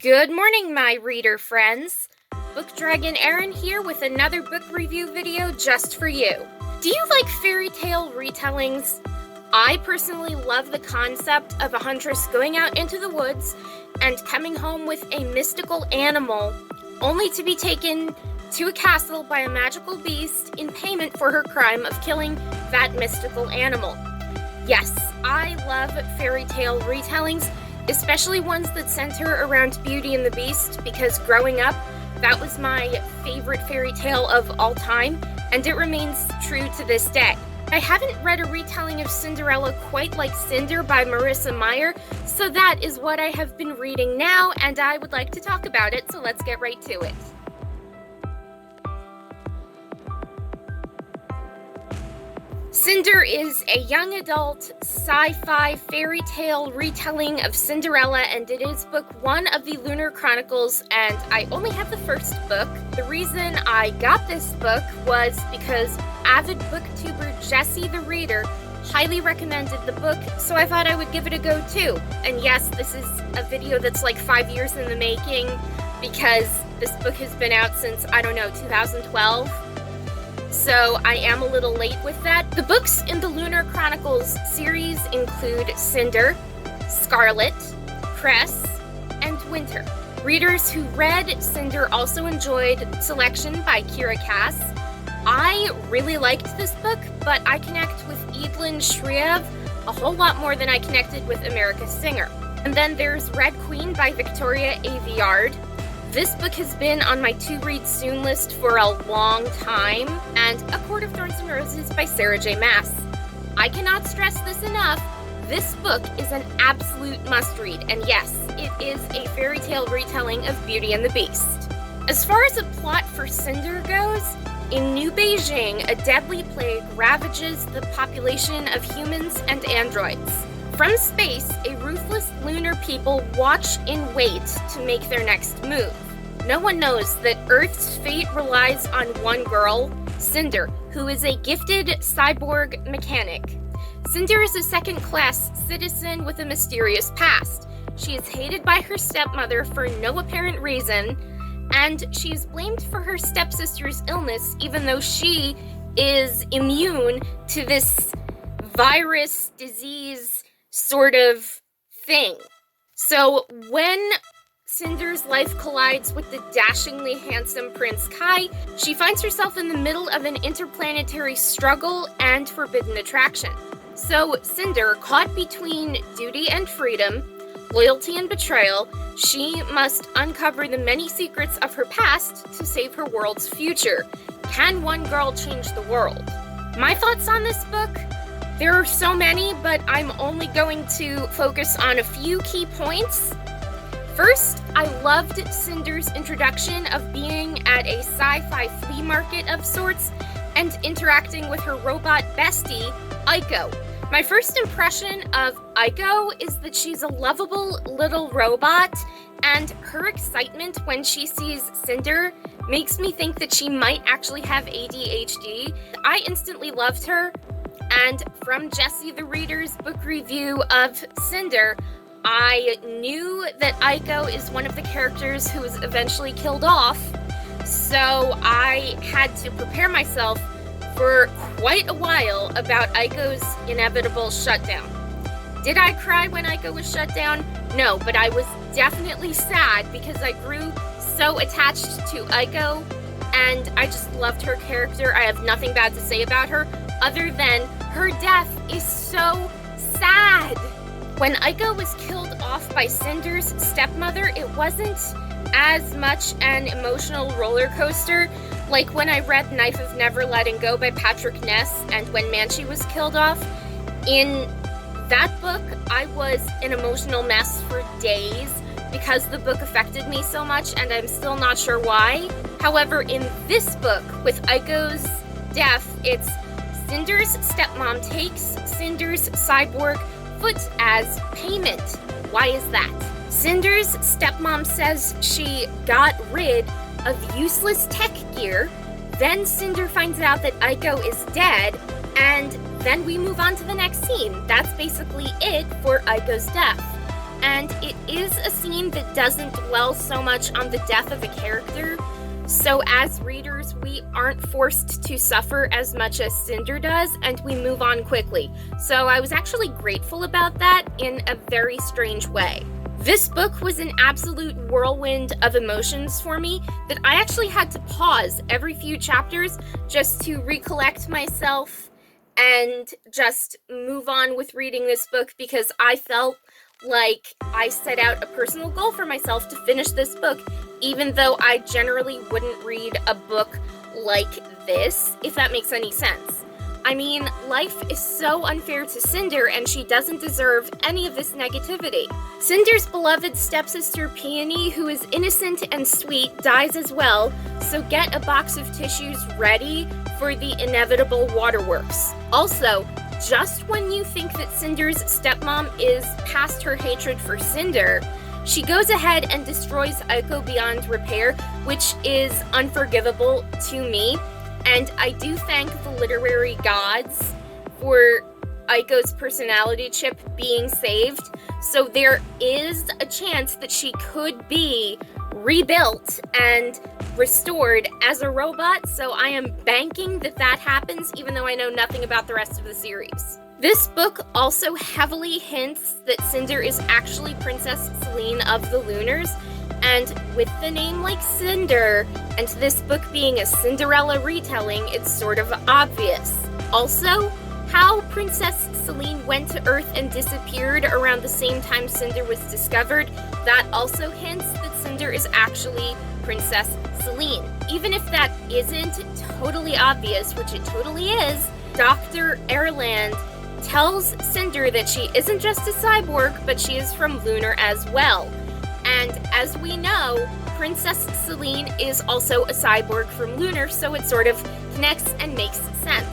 Good morning, my reader friends. Book Dragon Erin here with another book review video just for you. Do you like fairy tale retellings? I personally love the concept of a huntress going out into the woods and coming home with a mystical animal, only to be taken to a castle by a magical beast in payment for her crime of killing that mystical animal. Yes, I love fairy tale retellings, especially ones that center around Beauty and the Beast, because growing up, that was my favorite fairy tale of all time, and it remains true to this day. I haven't read a retelling of Cinderella quite like Cinder by Marissa Meyer, so that is what I have been reading now, and I would like to talk about it, so let's get right to it. Cinder is a young adult sci-fi fairy tale retelling of Cinderella, and it is book one of the Lunar Chronicles, and I only have the first book. The reason I got this book was because avid booktuber Jessie the Reader highly recommended the book, so I thought I would give it a go too. And yes, this is a video that's like 5 years in the making, because this book has been out since, 2012. So I am a little late with that. The books in the Lunar Chronicles series include Cinder, Scarlet, Cress, and Winter. Readers who read Cinder also enjoyed Selection by Kira Cass. I really liked this book, but I connect with Evelyn Shriev a whole lot more than I connected with America's Singer. And then there's Red Queen by Victoria A. Viard. This book has been on my to-read soon list for a long time, and A Court of Thorns and Roses by Sarah J. Maas. I cannot stress this enough, this book is an absolute must-read, and yes, it is a fairy tale retelling of Beauty and the Beast. As far as a plot for Cinder goes, in New Beijing, a deadly plague ravages the population of humans and androids. From space, a ruthless lunar people watch in wait to make their next move. No one knows that Earth's fate relies on one girl, Cinder, who is a gifted cyborg mechanic. Cinder is a second-class citizen with a mysterious past. She is hated by her stepmother for no apparent reason, and she is blamed for her stepsister's illness, even though she is immune to this virus, disease, sort of thing. So when Cinder's life collides with the dashingly handsome Prince Kai, she finds herself in the middle of an interplanetary struggle and forbidden attraction. So Cinder, caught between duty and freedom, loyalty and betrayal, she must uncover the many secrets of her past to save her world's future. Can one girl change the world? My thoughts on this book? There are so many, but I'm only going to focus on a few key points. First, I loved Cinder's introduction of being at a sci-fi flea market of sorts and interacting with her robot bestie, Aiko. My first impression of Aiko is that she's a lovable little robot, and her excitement when she sees Cinder makes me think that she might actually have ADHD. I instantly loved her. And from Jessie the Reader's book review of Cinder, I knew that Aiko is one of the characters who was eventually killed off, so I had to prepare myself for quite a while about Aiko's inevitable shutdown. Did I cry when Aiko was shut down? No, but I was definitely sad because I grew so attached to Aiko, and I just loved her character. I have nothing bad to say about her, other than her death is so sad. When Aiko was killed off by Cinder's stepmother, it wasn't as much an emotional roller coaster like when I read Knife of Never Letting Go by Patrick Ness and when Manchi was killed off. In that book, I was an emotional mess for days because the book affected me so much, and I'm still not sure why. However, in this book, with Aiko's death, it's Cinder's stepmom takes Cinder's cyborg foot as payment. Why is that? Cinder's stepmom says she got rid of useless tech gear, then Cinder finds out that Aiko is dead, and then we move on to the next scene. That's basically it for Aiko's death. and it is a scene that doesn't dwell so much on the death of a character, so as readers, we aren't forced to suffer as much as Cinder does, and we move on quickly. So I was actually grateful about that in a very strange way. This book was an absolute whirlwind of emotions for me that I actually had to pause every few chapters just to recollect myself and just move on with reading this book, because I felt like I set out a personal goal for myself to finish this book, even though I generally wouldn't read a book like this, if that makes any sense. I mean, life is so unfair to Cinder, and she doesn't deserve any of this negativity. Cinder's beloved stepsister Peony, who is innocent and sweet, dies as well, so get a box of tissues ready for the inevitable waterworks. Also, just when you think that Cinder's stepmom is past her hatred for Cinder, she goes ahead and destroys Aiko beyond repair, which is unforgivable to me. And I do thank the literary gods for Aiko's personality chip being saved. So there is a chance that she could be rebuilt and restored as a robot. So I am banking that that happens, even though I know nothing about the rest of the series. This book also heavily hints that Cinder is actually Princess Celine of the Lunars, and with the name like Cinder, and this book being a Cinderella retelling, it's sort of obvious. Also, how Princess Celine went to Earth and disappeared around the same time Cinder was discovered, that also hints that Cinder is actually Princess Celine. Even if that isn't totally obvious, which it totally is, Dr. Erland tells Cinder that she isn't just a cyborg, but she is from Lunar as well. And as we know, Princess Celine is also a cyborg from Lunar, so it sort of connects and makes sense.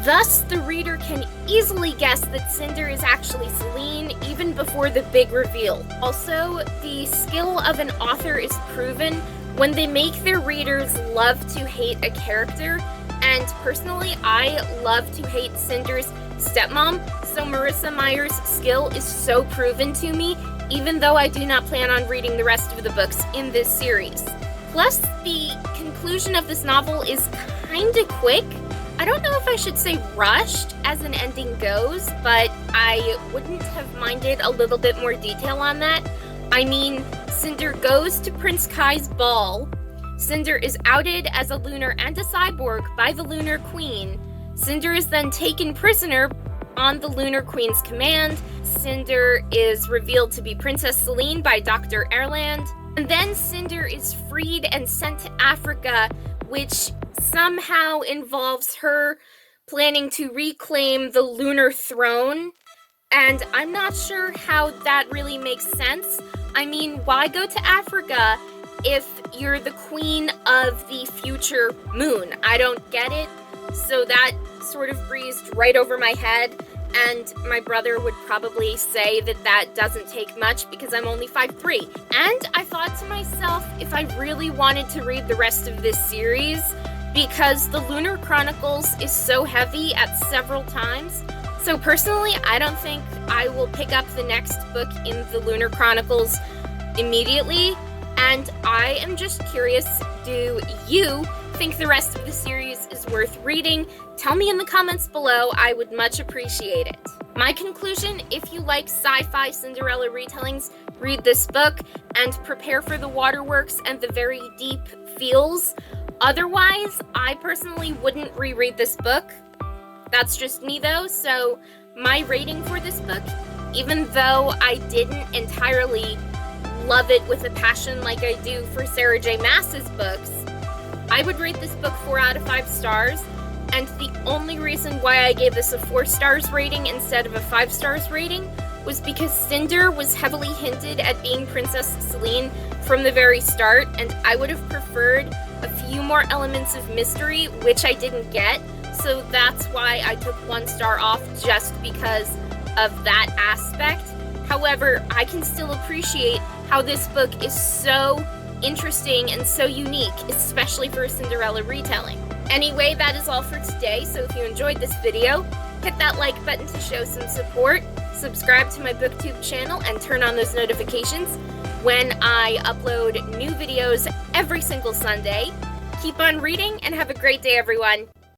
Thus, the reader can easily guess that Cinder is actually Celine even before the big reveal. Also, the skill of an author is proven when they make their readers love to hate a character, and personally, I love to hate Cinder's stepmom, so Marissa Meyer's skill is so proven to me, even though I do not plan on reading the rest of the books in this series. Plus, the conclusion of this novel is kinda quick. I don't know if I should say rushed as an ending goes, but I wouldn't have minded a little bit more detail on that. I mean, Cinder goes to Prince Kai's ball. Cinder is outed as a Lunar and a cyborg by the Lunar Queen. Cinder is then taken prisoner on the Lunar Queen's command. Cinder is revealed to be Princess Celine by Dr. Erland. And then Cinder is freed and sent to Africa, which somehow involves her planning to reclaim the lunar throne. And I'm not sure how that really makes sense. I mean, why go to Africa if you're the queen of the future moon? I don't get it. So that sort of breezed right over my head, and my brother would probably say that that doesn't take much because I'm only 5'3". And I thought to myself, if I really wanted to read the rest of this series, because the Lunar Chronicles is so heavy at several times, so personally, I don't think I will pick up the next book in the Lunar Chronicles immediately, and I am just curious, do you think the rest of the series is worth reading? Tell me in the comments below, I would much appreciate it. My conclusion, if you like sci-fi Cinderella retellings, read this book and prepare for the waterworks and the very deep feels. Otherwise, I personally wouldn't reread this book. That's just me though, so my rating for this book, even though I didn't entirely love it with a passion like I do for Sarah J. Maas's books, I would rate this book 4 out of 5 stars, and the only reason why I gave this a 4 stars rating instead of a 5 stars rating was because Cinder was heavily hinted at being Princess Celine from the very start, and I would have preferred a few more elements of mystery, which I didn't get, so that's why I took 1 star off, just because of that aspect. However, I can still appreciate how this book is so interesting and so unique, especially for a Cinderella retelling. Anyway, that is all for today, so if you enjoyed this video, hit that like button to show some support, subscribe to my BookTube channel, and turn on those notifications when I upload new videos every single Sunday. Keep on reading and have a great day, everyone.